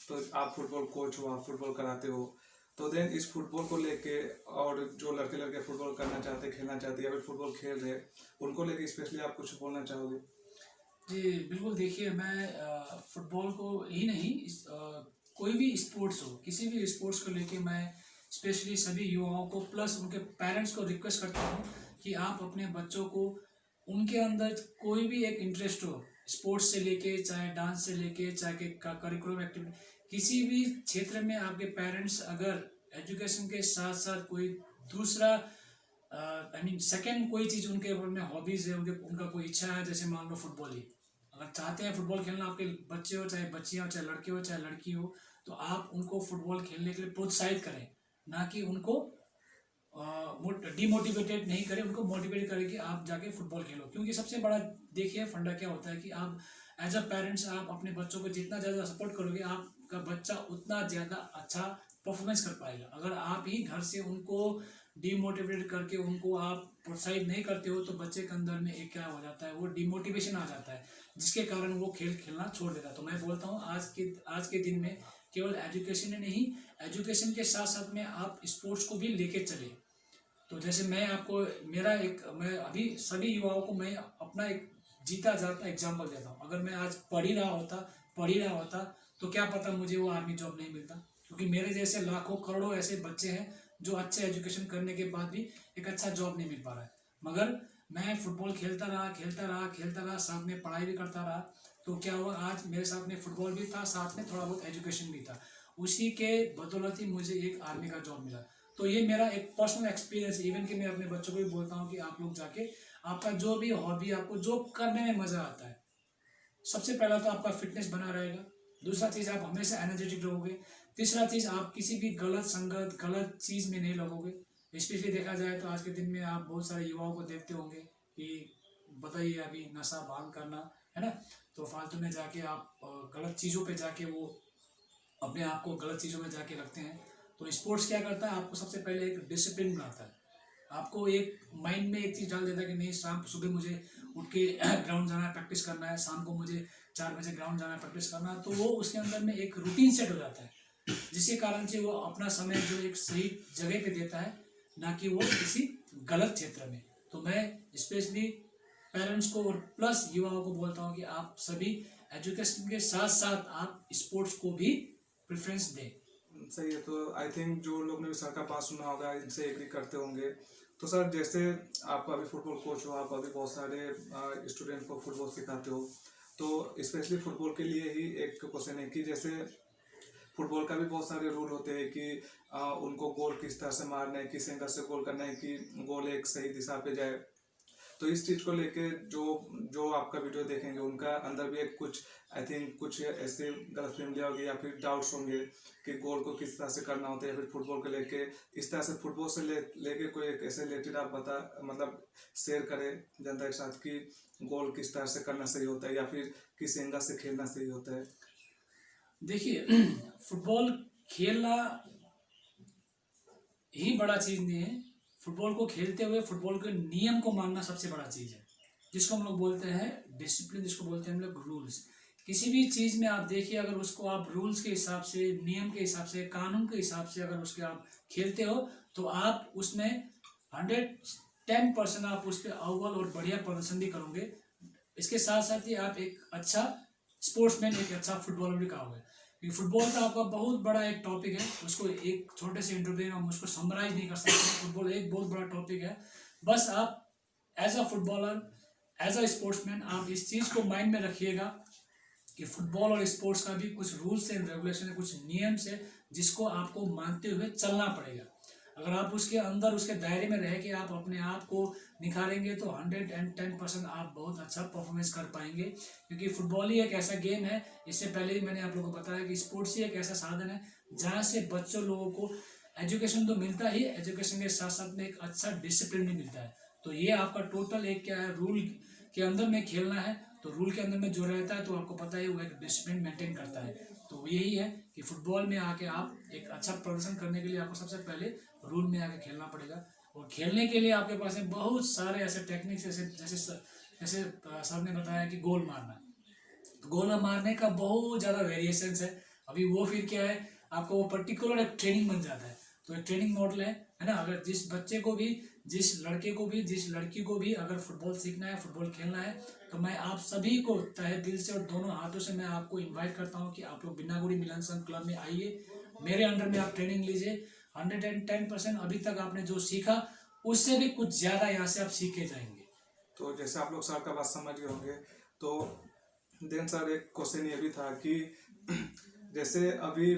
तो आप फुटबॉल कोच हो, आप फुटबॉल कराते हो, तो देन इस फुटबॉल को लेके और जो लड़के लड़के फुटबॉल करना चाहते, खेलना चाहते या फिर फुटबॉल खेल रहे, उनको लेके स्पेशली आप कुछ बोलना चाहोगे? जी बिल्कुल, देखिए मैं फुटबॉल को ही नहीं, कोई भी स्पोर्ट्स हो, किसी भी स्पोर्ट्स को लेके मैं स्पेशली सभी युवाओं को प्लस उनके पेरेंट्स को रिक्वेस्ट करता हूँ कि आप अपने बच्चों को, उनके अंदर कोई भी एक इंटरेस्ट हो, स्पोर्ट्स से लेके, चाहे डांस से लेके, चाहे करिकुलम एक्टिविटी, किसी भी क्षेत्र में आपके पेरेंट्स अगर एजुकेशन के साथ साथ कोई दूसरा आई मीन सेकेंड कोई चीज़ उनके में हॉबीज़ है, उनका कोई इच्छा है, जैसे मान लो फुटबॉल ही, अगर चाहते हैं फुटबॉल खेलना, आपके बच्चे हो चाहे बच्चियाँ हो, चाहे लड़के हो चाहे लड़की हो, तो आप उनको फुटबॉल खेलने के लिए प्रोत्साहित करें, ना कि उनको डिमोटिवेटेड नहीं करें, उनको मोटिवेट करें कि आप जाके फुटबॉल खेलो। क्योंकि सबसे बड़ा देखिए फंडा क्या होता है कि आप एज अ पेरेंट्स आप अपने बच्चों को जितना ज़्यादा सपोर्ट करोगे, आपका बच्चा उतना ज़्यादा अच्छा परफॉर्मेंस कर पाएगा। अगर आप ही घर से उनको डिमोटिवेट करके उनको आप प्रोत्साहित नहीं करते हो, तो बच्चे के अंदर में एक क्या हो जाता है, वो डिमोटिवेशन आ जाता है, जिसके कारण वो खेल खेलना छोड़ देता है। तो मैं बोलता हूँ आज के दिन में केवल एजुकेशन ही नहीं, एजुकेशन के साथ साथ में आप स्पोर्ट्स को भी लेके चले। तो जैसे मैं आपको मैं अभी सभी युवाओं को मैं अपना एक जीता जाता एग्जाम्पल देता हूँ। अगर मैं आज पढ़ ही रहा होता तो क्या पता मुझे वो आर्मी जॉब नहीं मिलता, क्योंकि मेरे जैसे लाखों करोड़ों ऐसे बच्चे हैं जो अच्छे एजुकेशन करने के बाद भी एक अच्छा जॉब नहीं मिल पा रहा है। मगर मैं फुटबॉल खेलता रहा, साथ में पढ़ाई भी करता रहा। तो क्या हुआ, आज मेरे साथ में फुटबॉल भी था, साथ में थोड़ा बहुत एजुकेशन भी था। उसी के बदौलत ही मुझे एक आर्मी का जॉब मिला। तो ये मेरा एक पर्सनल एक्सपीरियंस है। इवन कि मैं अपने बच्चों को भी बोलता हूँ कि आप लोग जाके आपका जो भी हॉबी, आपको जो करने में मज़ा आता है, सबसे पहला तो आपका फिटनेस बना रहेगा। दूसरा चीज़, आप हमेशा एनर्जेटिक रहोगे। तीसरा चीज़, आप किसी भी गलत संगत, गलत चीज़ में नहीं लगोगे। स्पेशली देखा जाए तो आज के दिन में आप बहुत सारे युवाओं को देखते होंगे कि बताइए अभी नशा भांग करना, है ना, तो फालतू में जाके आप गलत चीज़ों पे जाके वो अपने आप को गलत चीज़ों में जाके रखते हैं। तो स्पोर्ट्स क्या करता है, आपको सबसे पहले एक डिसिप्लिन बनाता है। आपको एक माइंड में एक चीज़ डाल देता है कि नहीं, शाम सुबह मुझे उठ के ग्राउंड जाना है, प्रैक्टिस करना है, शाम को मुझे 4 बजे ग्राउंड जाना है, प्रैक्टिस करना है। तो वो उसके अंदर में एक रूटीन सेट हो जाता है, जिसके कारण से वो अपना समय जो एक सही जगह पे देता है, ना कि वो किसी गलत क्षेत्र में। तो मैं स्पेशली पेरेंट्स को और प्लस युवाओं को बोलता हूँ कि आप सभी एजुकेशन के साथ साथ आप स्पोर्ट्स को भी प्रेफरेंस दें। सही है। तो आई थिंक जो लोग ने भी सर का बात सुना होगा इनसे एग्री करते होंगे। तो सर, जैसे आप अभी फुटबॉल कोच हो, आप अभी बहुत सारे स्टूडेंट को फुटबॉल सिखाते हो, तो स्पेशली फुटबॉल के लिए ही एक क्वेश्चन है कि जैसे फुटबॉल का भी बहुत सारे रूल होते हैं कि उनको गोल किस तरह से मारना है, किस एंगल से गोल करना है कि गोल एक सही दिशा पे जाए। तो इस चीज़ को लेके जो जो आपका वीडियो देखेंगे उनका अंदर भी एक कुछ आई थिंक कुछ ऐसे गलतफहमियाँ होगी या फिर डाउट्स होंगे कि गोल को किस तरह से करना होता है, या फिर फुटबॉल को लेके इस तरह से फुटबॉल से लेके कोई एक ऐसे रिलेटेड आप मतलब शेयर करें जनता के साथ कि गोल किस तरह से करना सही होता है या फिर किस एंगल से खेलना सही होता है। देखिए फुटबॉल खेलना ही बड़ा चीज़ नहीं है। फुटबॉल को खेलते हुए फुटबॉल के नियम को मानना सबसे बड़ा चीज़ है, जिसको हम लोग बोलते हैं डिसिप्लिन, जिसको बोलते हैं हम लोग रूल्स। किसी भी चीज़ में आप देखिए, अगर उसको आप रूल्स के हिसाब से, नियम के हिसाब से, कानून के हिसाब से अगर उसके आप खेलते हो, तो आप उसमें 110% आप उस पर अव्वल और बढ़िया प्रदर्शन भी करोगे। इसके साथ साथ ही आप एक अच्छा स्पोर्ट्समैन, एक अच्छा फुटबॉलर भी कहोगे। क्योंकि फुटबॉल का आपका बहुत बड़ा एक टॉपिक है, उसको एक छोटे से इंटरव्यू में हम उसको समराइज नहीं कर सकते। फुटबॉल एक बहुत बड़ा टॉपिक है। बस आप as a footballer, as a sportsman, आप इस चीज़ को माइंड में रखिएगा कि फुटबॉल और स्पोर्ट्स का भी कुछ रूल्स एंड रेगुलेशन है, कुछ नियम्स है, जिसको आपको मानते हुए चलना पड़ेगा। अगर आप उसके अंदर, उसके दायरे में रह के आप अपने आप को निखारेंगे, तो 110% आप बहुत अच्छा परफॉर्मेंस कर पाएंगे। क्योंकि फुटबॉल ही एक ऐसा गेम है, इससे पहले ही मैंने आप लोगों को बताया कि स्पोर्ट्स ही एक ऐसा साधन है जहाँ से बच्चों लोगों को एजुकेशन तो मिलता ही, एजुकेशन के साथ साथ में एक अच्छा डिसिप्लिन भी मिलता है। तो ये आपका टोटल एक क्या है, रूल के अंदर में खेलना है। तो रूल के अंदर में जो रहता है, तो आपको पता है वो एक डिसिप्लिन मेंटेन करता है। तो यही है कि फुटबॉल में आके आप एक अच्छा प्रदर्शन करने के लिए आपको सबसे पहले रूल में आके खेलना पड़ेगा। और खेलने के लिए आपके पास में बहुत सारे ऐसे टेक्निक्स, जैसे सर ने बताया कि गोल मारना, तो गोल मारने का बहुत ज़्यादा वेरिएशंस है। अभी वो फिर क्या है, आपको वो पर्टिकुलर एक ट्रेनिंग बन जाता है। तो एक ट्रेनिंग मॉडल है ना। अगर जिस बच्चे को भी, जिस लड़के को भी, जिस लड़की को भी अगर फुटबॉल सीखना है, फुटबॉल खेलना है, तो मैं आप सभी को तहे दिल से और दोनों हाथों से मैं आपको इनवाइट करता हूँ कि आप लोग बिन्नागुड़ी मिलन संघ क्लब में आइए, मेरे अंडर में आप ट्रेनिंग लीजिए। 110% अभी तक आपने जो सीखा, उससे भी कुछ ज़्यादा यहाँ से आप सीख के जाएंगे। तो जैसे आप लोग सर का बात समझ गए होंगे, तो देन सर एक क्वेश्चन ये भी था कि जैसे अभी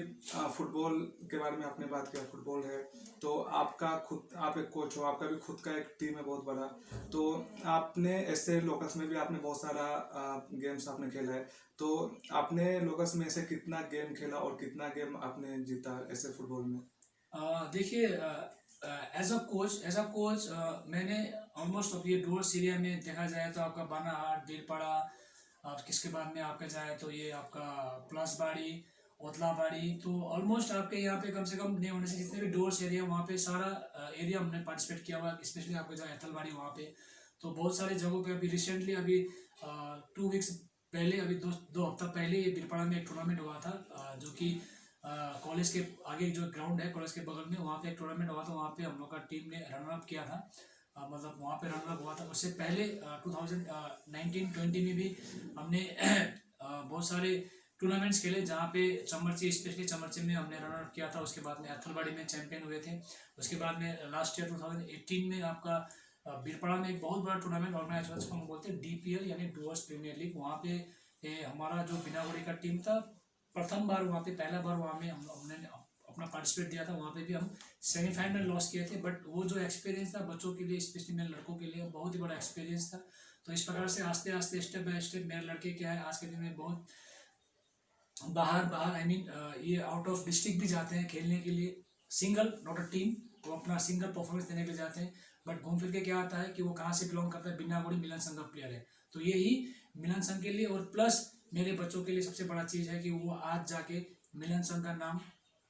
फुटबॉल के बारे में आपने बात किया, फुटबॉल है तो आपका खुद, आप एक कोच हो, आपका भी खुद का एक टीम है बहुत बड़ा। तो आपने ऐसे लोकल्स में भी आपने बहुत सारा गेम्स आपने खेला है, तो आपने लोकल्स में ऐसे कितना गेम खेला और कितना गेम आपने जीता ऐसे फुटबॉल में? देखिए एज अ कोच मैंने ऑलमोस्ट अब ये डोर्स एरिया में देखा जाए तो आपका बानाहाट, बीरपाड़ा, आप किसके बाद में आपका जाए तो ये आपका प्लसबाड़ी, ओतलाबाड़ी, तो ऑलमोस्ट आपके यहाँ पे कम से कम नहीं होने से जितने भी डोर्स एरिया वहाँ पे सारा एरिया हमने पार्टिसिपेट किया हुआ, स्पेशली आपका जहाँ एथलबाड़ी वहाँ पे तो बहुत सारे जगहों पे अभी रिसेंटली अभी 2 वीक्स पहले अभी दो हफ्ता पहले ये बीरपाड़ा में एक टूर्नामेंट हुआ था जो कि कॉलेज के आगे जो ग्राउंड है कॉलेज के बगल में वहाँ पे एक टूर्नामेंट हुआ था। वहाँ पे हम लोग का टीम ने रनर अप किया था, मतलब वहाँ पे रनर अप हुआ था। उससे पहले 2019-20 में भी हमने बहुत सारे टूर्नामेंट्स खेले जहाँ पे चमरची, स्पेशली चमरची में हमने रनर अप किया था। उसके बाद में एथलबाड़ी में चैंपियन हुए थे। उसके बाद में लास्ट ईयर 2018 में आपका बीरपाड़ा में एक बहुत बड़ा टूर्नामेंट ऑर्गेनाइज हुआ जिसको हम बोलते हैं DPL यानी डुअर्स प्रीमियर लीग। वहाँ पे हमारा जो बिनागुड़ी का टीम था प्रथम बार वहाँ पे, पहला बार वहाँ में हमने अपना पार्टिसिपेट दिया था। वहाँ पे भी हम सेमीफाइनल लॉस किए थे, बट वो जो एक्सपीरियंस था बच्चों के लिए, स्पेशली मेरे लड़कों के लिए बहुत ही बड़ा एक्सपीरियंस था। तो इस प्रकार से आस्ते आस्ते स्टेप बाय स्टेप मेरे लड़के क्या है आज के दिन में बहुत बाहर आई मीन ये आउट ऑफ डिस्ट्रिक्ट भी जाते हैं खेलने के लिए, सिंगल नॉट अ टीम, वो अपना सिंगल परफॉर्मेंस देने के लिए जाते हैं। बट घूम फिर के क्या आता है कि वो कहाँ से बिलोंग करता है, बिनागुड़ी मिलन संघ का प्लेयर है। तो यही मिलन संघ के लिए और प्लस मेरे बच्चों के लिए सबसे बड़ा चीज़ है कि वो आज जाके मिलन संघ का नाम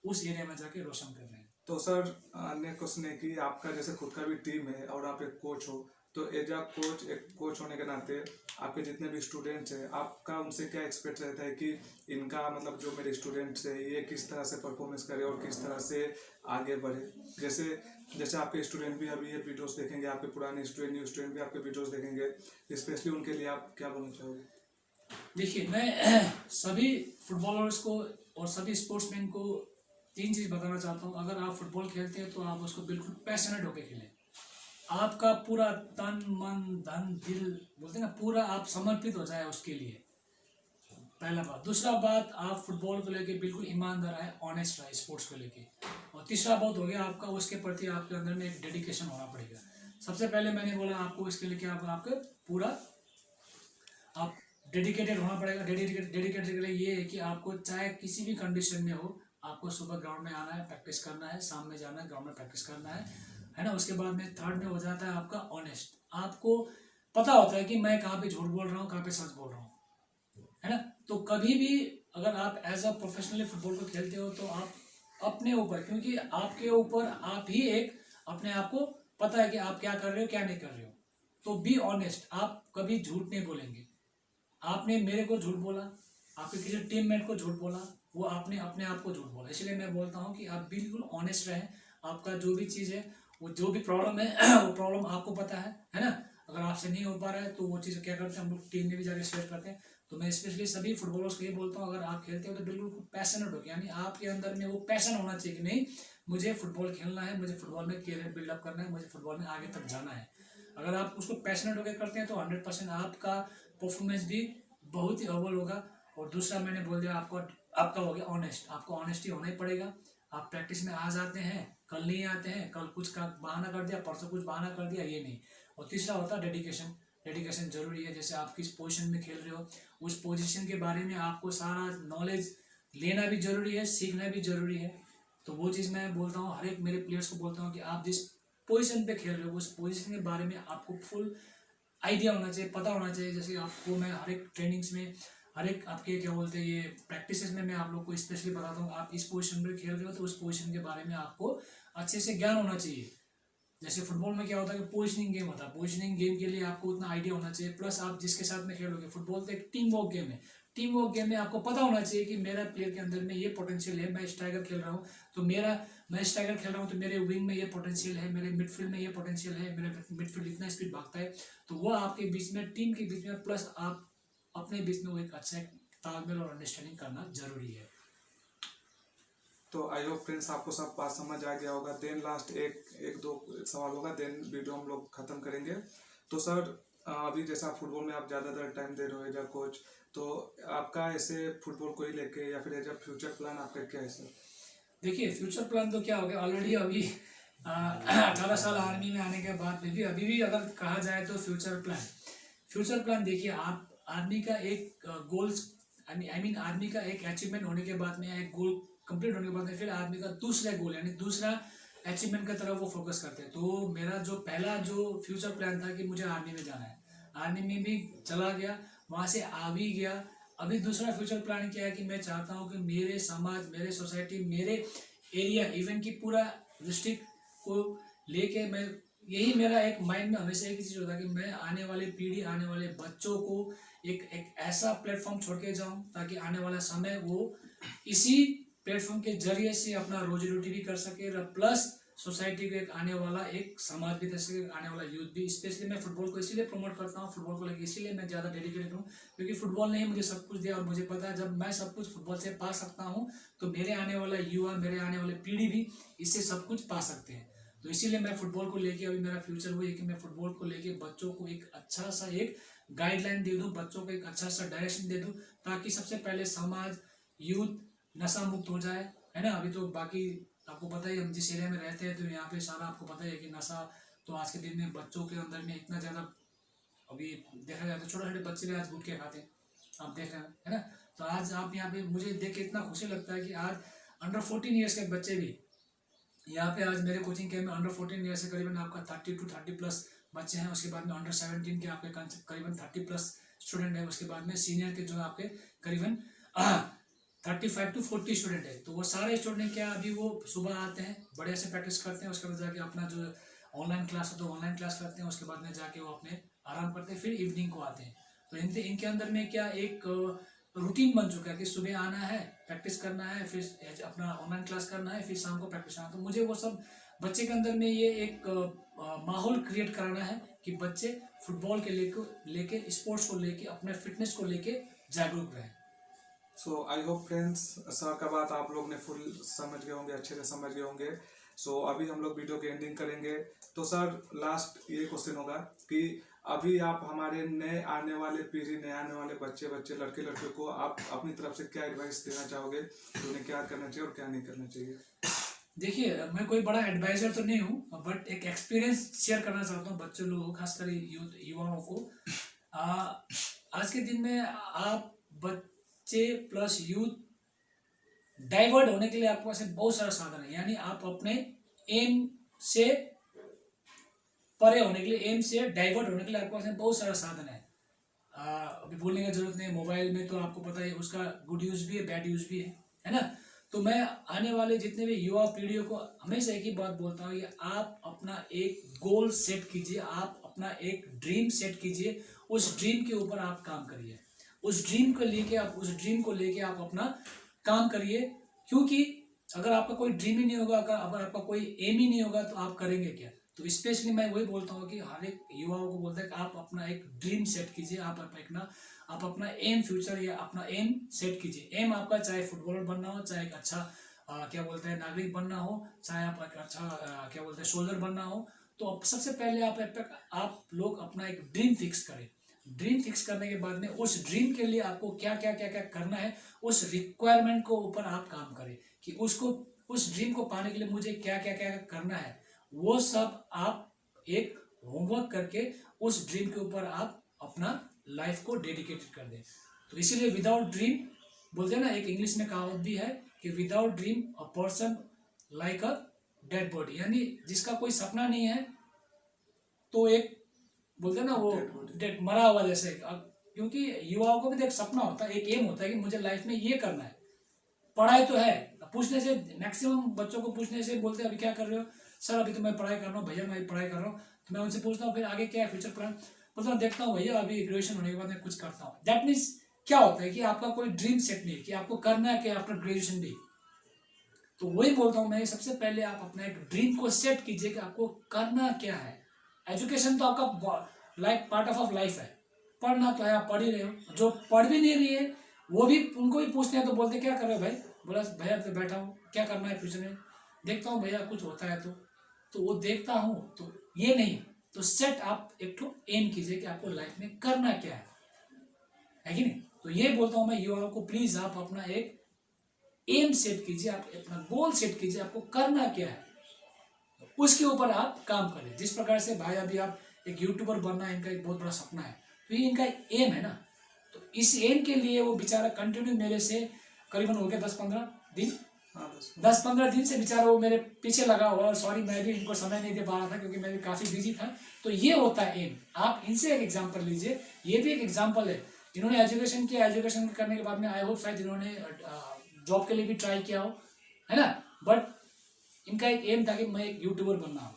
उस एरिया में जाके रोशन कर रहे हैं। तो सर अन्य क्वेश्चन है कि आपका जैसे खुद का भी टीम है और आप एक कोच हो, तो एज अ कोच, एक कोच होने के नाते आपके जितने भी स्टूडेंट्स हैं आपका उनसे क्या एक्सपेक्ट रहता है कि इनका मतलब जो मेरे स्टूडेंट्स है ये किस तरह से परफॉर्मेंस करे और किस तरह से आगे बढ़े। जैसे आपके स्टूडेंट भी अभी ये वीडियोस देखेंगे, आपके पुराने स्टूडेंट, न्यू स्टूडेंट भी आपके वीडियोस देखेंगे, स्पेशली उनके लिए आप क्या बोलना चाहोगे? देखिए, मैं सभी फुटबॉलर्स को और सभी स्पोर्ट्समैन को 3 चीज़ बताना चाहता हूँ। अगर आप फुटबॉल खेलते हैं तो आप उसको बिल्कुल पैशनेट होकर खेलें। आपका पूरा तन मन धन दिल बोलते हैं ना, पूरा आप समर्पित हो जाए उसके लिए, पहला बात। दूसरा बात, आप फुटबॉल को लेके बिल्कुल ईमानदार है, ऑनेस्ट रहे स्पोर्ट्स को लेके। और तीसरा बात हो गया आपका उसके प्रति आपके अंदर में एक डेडिकेशन होना पड़ेगा। सबसे पहले मैंने बोला आपको इसके लिए क्या आपका पूरा आप डेडिकेटेड होना पड़ेगा। डेडिकेटेड के लिए ये है कि आपको चाहे किसी भी कंडीशन में हो, आपको सुबह ग्राउंड में आना है, प्रैक्टिस करना है, शाम में जाना है, ग्राउंड में प्रैक्टिस करना है ना। उसके बाद में थर्ड में हो जाता है आपका ऑनेस्ट। आपको पता होता है कि मैं कहाँ पे झूठ बोल रहा हूँ, कहाँ पे सच बोल रहा हूँ, है ना। तो कभी भी अगर आप एज अ प्रोफेशनली फुटबॉल को खेलते हो तो आप अपने ऊपर, क्योंकि आपके ऊपर आप ही एक अपने आप को पता है कि आप क्या कर रहे हो क्या नहीं कर रहे हो, तो बी ऑनेस्ट। आप कभी झूठ नहीं बोलेंगे। आपने मेरे को झूठ बोला, आपके किसी टीममेट को झूठ बोला, वो आपने अपने आप को झूठ बोला। इसलिए मैं बोलता हूँ कि आप बिल्कुल ऑनेस्ट रहें। आपका जो भी चीज़ है, वो जो भी प्रॉब्लम है वो प्रॉब्लम आपको पता है ना। अगर आपसे नहीं हो पा रहा है तो वो चीज़ क्या करते हैं हम लोग टीम में भी जाकर शेयर करते हैं। तो मैं स्पेशली सभी फुटबॉलर्स को ये बोलता हूँ, अगर आप खेलते हो तो बिल्कुल पैशनेट हो, यानी आपके अंदर में वो पैशन होना चाहिए कि नहीं मुझे फुटबॉल खेलना है, मुझे फुटबॉल में कैरियर बिल्डअप करना है, मुझे फुटबॉल में आगे तक जाना है। अगर आप उसको पैशनेट होकर करते हैं तो 100% आपका परफॉर्मेंस भी बहुत ही अव्वल होगा। और दूसरा मैंने बोल दिया आपका हो गया ऑनेस्ट। आपको ऑनेस्टी होना ही पड़ेगा। आप प्रैक्टिस में आ जाते हैं, कल नहीं आते हैं, कल कुछ का बहाना कर दिया, परसों कुछ बहाना कर दिया, ये नहीं। और तीसरा होता है डेडिकेशन। डेडिकेशन जरूरी है। जैसे आप किस पोजीशन में खेल रहे हो, उस पोजीशन के बारे में आपको सारा नॉलेज लेना भी जरूरी है, सीखना भी जरूरी है। तो वो चीज़ मैं बोलता हूँ, हर एक मेरे प्लेयर्स को बोलता हूँ कि आप जिस पोजीशन पे खेल रहे हो उस पोजीशन के बारे में आपको फुल आइडिया होना चाहिए, पता होना चाहिए। जैसे आपको मैं हर एक ट्रेनिंग्स में, हर एक आपके क्या बोलते हैं ये प्रैक्टिसेस में मैं आप लोग को स्पेशली बताता हूँ, आप इस पोजीशन में खेल रहे हो तो उस पोजीशन के बारे में आपको अच्छे से ज्ञान होना चाहिए। जैसे फुटबॉल में क्या होता है कि पोजिशनिंग गेम होता है, पोजिशनिंग गेम के लिए आपको उतना आइडिया होना चाहिए। प्लस आप जिसके साथ में खेलोगे, फुटबॉल तो एक टीम वर्क गेम है। टीम वर्क गेम में आपको पता होना चाहिए कि मेरा प्लेयर के अंदर में ये पोटेंशियल है। मैं स्ट्राइकर खेल रहा हूँ तो मैं स्ट्राइकर खेल रहा हूँ तो मेरे विंग में ये पोटेंशियल है, मेरे मिडफील्ड में ये पोटेंशियल है, मेरा मिडफील्ड इतना स्पीड भागता है। तो वो आपके बीच में, टीम के बीच में, प्लस आप अपने बीच में वो एक अच्छा तालमेल और अंडरस्टैंडिंग करना जरूरी है। तो आई होप फ्रेंड्स आपको सब बात समझ आ गया होगा। देन लास्ट एक दो सवाल होगा, देन वीडियो हम लोग खत्म करेंगे। तो सर अभी जैसा फुटबॉल में आप ज़्यादातर टाइम दे रहे हो एज अ कोच, तो आपका ऐसे फुटबॉल को ही लेके या फिर एज अ फ्यूचर प्लान आपका क्या है सर? देखिए, फ्यूचर प्लान तो क्या हो गया, ऑलरेडी अभी 18 साल आर्मी में आने के बाद भी अभी भी अगर कहा जाए तो फ्यूचर प्लान देखिए, आप आर्मी का एक गोल्स आई मीन आर्मी का एक अचीवमेंट होने के बाद में, एक गोल कंप्लीट होने के बाद में, फिर आर्मी का दूसरा गोल यानी दूसरा अचीवमेंट की तरफ वो फोकस करते हैं। तो मेरा जो पहला जो फ्यूचर प्लान था कि मुझे आर्मी में जाना है, आर्मी में भी चला गया, वहाँ से आ भी गया। अभी दूसरा फ्यूचर प्लान क्या है कि मैं चाहता हूँ कि मेरे समाज, मेरे सोसाइटी, मेरे एरिया, इवन की पूरा डिस्ट्रिक्ट को लेके मैं, यही मेरा एक माइंड में हमेशा एक ही चीज़ होता है कि मैं आने वाले पीढ़ी, आने वाले बच्चों को एक ऐसा प्लेटफॉर्म छोड़ के जाऊँ ताकि आने वाला समय वो इसी प्लेटफॉर्म के जरिए से अपना रोजी रोटी भी कर सके और प्लस सोसाइटी को एक आने वाला एक समाज भी दे सके, आने वाला यूथ भी। स्पेशली मैं फुटबॉल को इसीलिए प्रमोट करता हूँ, फुटबॉल को लेकर इसीलिए मैं ज़्यादा डेडिकेटेड हूँ, क्योंकि फुटबॉल ने ही मुझे सब कुछ दिया और मुझे पता है जब मैं सब कुछ फुटबॉल से पा सकता हूँ तो मेरे आने वाला युवा, मेरे आने वाले पीढ़ी भी इससे सब कुछ पा सकते हैं। तो इसीलिए मैं फुटबॉल को लेके, अभी मेरा फ्यूचर वो है कि मैं फुटबॉल को लेके बच्चों को एक अच्छा सा एक गाइडलाइन दे दूँ, बच्चों को एक अच्छा सा डायरेक्शन दे दूँ, ताकि सबसे पहले समाज, यूथ नशा मुक्त हो जाए, है ना। अभी तो बाकी आपको पता ही, हम जिस एरिया में रहते हैं तो यहाँ पे सारा आपको पता ही है कि नशा तो आज के दिन में बच्चों के अंदर में इतना ज़्यादा अभी देखा जाए तो छोटे छोटे बच्चे भी आज गुटखे खाते हैं, आप देख रहे हैं, है ना। तो आज आप यहाँ पे, मुझे देख के इतना खुशी लगता है कि आज अंडर 14 ईयर्स के बच्चे भी यहाँ पे, आज मेरे कोचिंग कैंप में अंडर 14 ईयर्स से करीबन आपका 30 to 30+ बच्चे हैं। उसके बाद में अंडर 17 के आपके करीबन 30+ स्टूडेंट है। उसके बाद में सीनियर के जो आपके करीबन 35 to 40 स्टूडेंट है। तो वो सारे स्टूडेंट क्या, अभी वो सुबह आते हैं, बढ़िया से प्रैक्टिस करते हैं, उसके बाद जाके अपना जो ऑनलाइन क्लास हो तो ऑनलाइन क्लास करते हैं, उसके बाद में जाके वो अपने आराम करते हैं, फिर इवनिंग को आते हैं। तो इनके अंदर में क्या एक रूटीन बन चुका है कि सुबह आना है, प्रैक्टिस करना है, फिर अपना ऑनलाइन क्लास करना है, फिर शाम को प्रैक्टिस करना है। तो मुझे वो सब बच्चे के अंदर में ये एक माहौल क्रिएट कराना है कि बच्चे फुटबॉल के लेके स्पोर्ट्स को लेके, अपने फिटनेस को लेके जागरूक रहें। सो आई होप फ्रेंड्स, सर का बात आप लोग ने फुल समझ गए होंगे, अच्छे से समझ गए होंगे। सो अभी हम लोग वीडियो की एंडिंग करेंगे। तो सर लास्ट ये क्वेश्चन होगा कि अभी आप हमारे नए आने वाले पीढ़ी, नए आने वाले बच्चे लड़के लड़कियों को आप अपनी तरफ से क्या एडवाइस देना चाहोगे कि उन्हें क्या करना चाहिए और क्या नहीं करना चाहिए? देखिए, मैं कोई बड़ा एडवाइजर तो नहीं हूँ, बट एक एक्सपीरियंस शेयर करना चाहता हूँ बच्चों लोगों, खासकर युवाओं को। आज के दिन में आप बच्चे प्लस यूथ डाइवर्ट होने के लिए आपके पास बहुत सारा साधन है। यानी आप अपने एम से परे होने के लिए, एम से डाइवर्ट होने के लिए आपके पास बहुत सारा साधन है। अभी बोलने की जरूरत नहीं, मोबाइल में तो आपको पता है उसका गुड यूज भी है, बैड यूज भी है ना। तो मैं आने वाले जितने भी युवा पीढ़ियों को हमेशा एक ही बात बोलता हूँ कि आप अपना एक गोल सेट कीजिए, आप अपना एक ड्रीम सेट कीजिए, उस ड्रीम के ऊपर आप काम करिए, उस ड्रीम को लेके आप अपना काम करिए। क्योंकि अगर आपका कोई ड्रीम ही नहीं होगा, अगर आपका कोई एम ही नहीं होगा तो आप करेंगे क्या। तो स्पेशली मैं वही बोलता हूँ कि हर एक युवाओं को बोलता है कि आप अपना एक ड्रीम सेट कीजिए, आप अपना एम फ्यूचर या अपना एम सेट कीजिए। एम आपका चाहे फुटबॉलर बनना हो, चाहे एक अच्छा क्या बोलते हैं नागरिक बनना हो, चाहे आप एक अच्छा क्या बोलते हैं सोल्जर बनना हो, तो सबसे पहले आप लोग अपना एक ड्रीम फिक्स करें। ड्रीम फिक्स करने के बाद में उस ड्रीम के लिए आपको क्या क्या करना है, उस रिक्वायरमेंट को ऊपर आप काम करें कि उस ड्रीम को पाने के लिए मुझे क्या क्या करना है। वो सब आप एक होमवर्क करके उस ड्रीम के ऊपर आप अपना लाइफ को डेडिकेटेड कर दें। तो इसीलिए विदाउट ड्रीम बोलते हैं ना, एक इंग्लिश में कहावत भी है कि without dream a person like a dead body. यानी जिसका कोई सपना नहीं है तो एक बोलते हैं ना वो डेड, मरा हुआ जैसे। क्योंकि युवाओं को भी एक सपना होता है, एक एम होता है कि मुझे लाइफ में ये करना है। पढ़ाई तो है, पूछने से मैक्सिमम बच्चों को पूछने से बोलते हैं अभी क्या कर रहे हो, सर अभी तो मैं पढ़ाई कर रहा हूँ भैया, मैं पढ़ाई कर रहा हूँ। तो मैं उनसे पूछता हूँ फिर आगे क्या है फ्यूचर प्लान, बोलता हूँ देखता हूँ भैया अभी ग्रेजुएशन होने के बाद मैं कुछ करता हूँ। दैट मीन्स क्या होता है कि आपका कोई ड्रीम सेट नहीं कि आपको करना है क्या आफ्टर ग्रेजुएशन भी। तो वही बोलता हूँ मैं, सबसे पहले आप अपना एक ड्रीम को सेट कीजिए कि आपको करना क्या है। एजुकेशन तो आपका लाइफ पार्ट ऑफ लाइफ है, पढ़ना तो है, आप पढ़ ही रहे हो। जो पढ़ भी नहीं रही है वो भी, उनको भी पूछते हैं तो बोलते क्या कर रहे हो भाई, बोला भैया तो बैठा हूँ, क्या करना है फ्यूचर में, देखता हूँ भैया कुछ होता है तो वो देखता हूँ। तो ये नहीं, तो सेट आप एक तो एम कीजिए कि आपको लाइफ में करना क्या है कि नहीं। तो ये बोलता हूँ मैं युवाओं को, प्लीज आप अपना एक एम सेट कीजिए, आप अपना गोल सेट कीजिए, आपको करना क्या है उसके ऊपर आप काम करें। जिस प्रकार से भाई अभी आप एक यूट्यूबर बनना इनका एक बहुत बड़ा सपना है, तो ये इनका एम है ना। तो इस एम के लिए वो बेचारा कंटिन्यू मेरे से करीबन हो गया 10-15 दिन हाँ, 10-15 दिन से बेचारा वो मेरे पीछे लगा हुआ, और सॉरी मैं भी इनको समय नहीं दे पा रहा था क्योंकि मैं भी काफ़ी बिजी था। तो ये होता है एम। आप इनसे एक एग्जांपल लीजिए, ये भी एक एग्जांपल है। इन्होंने एजुकेशन किया, एजुकेशन करने के बाद में आई होप शायद इन्होंने जॉब के लिए भी ट्राई किया हो, है ना। बट इनका एक एम था कि मैं एक यूट्यूबर बनना हूँ।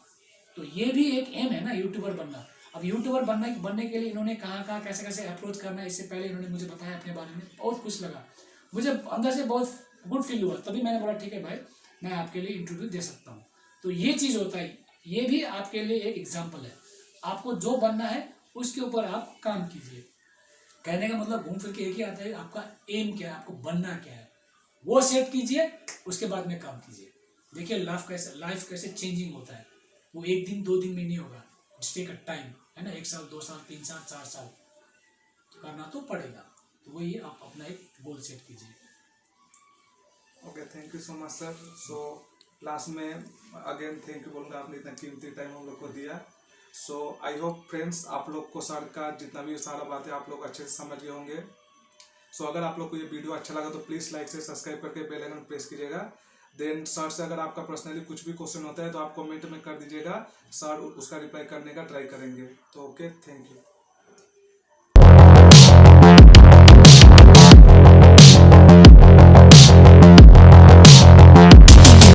तो ये भी एक एम है ना, यूट्यूबर बनना। अब यूट्यूबर बनने के लिए इन्होंने कहाँ कैसे कैसे अप्रोच करना है, इससे पहले इन्होंने मुझे बताया अपने बारे में। बहुत खुश लगा मुझे, अंदर से बहुत गुड फील हुआ। तभी मैंने बोला ठीक है भाई, मैं आपके लिए इंटरव्यू दे सकता हूँ। तो ये चीज़ होता है, ये भी आपके लिए एक एग्जाम्पल है। आपको जो बनना है उसके ऊपर आप काम कीजिए। कहने का मतलब घूम फिर के एक ही आता है, आपका एम क्या है, आपको बनना क्या है, वो सेट कीजिए, उसके बाद में काम कीजिए। देखिए लाइफ कैसे चेंजिंग होता है। वो 1 दिन 2 दिन में नहीं होगा, इट्स टेक अ टाइम, है ना। 1 साल 2 साल 3 साल 4 साल करना तो पड़ेगा। तो वही आप अपना एक गोल सेट कीजिए। Okay, thank you so much sir. So last में अगेन थैंक यू बोलूँगा, आपने इतना कीमती टाइम हम लोग को दिया। सो आई होप फ्रेंड्स आप लोग को सर का जितना भी सारा बातें आप लोग अच्छे से समझ गए होंगे। सो अगर आप लोग को ये वीडियो अच्छा लगा तो प्लीज़ लाइक से सब्सक्राइब करके बेल आइकन प्रेस कीजिएगा। देन सर से अगर आपका पर्सनली कुछ भी क्वेश्चन होता है तो आप कमेंट में कर दीजिएगा, सर उसका रिप्लाई करने का ट्राई करेंगे। तो ओके, थैंक यू।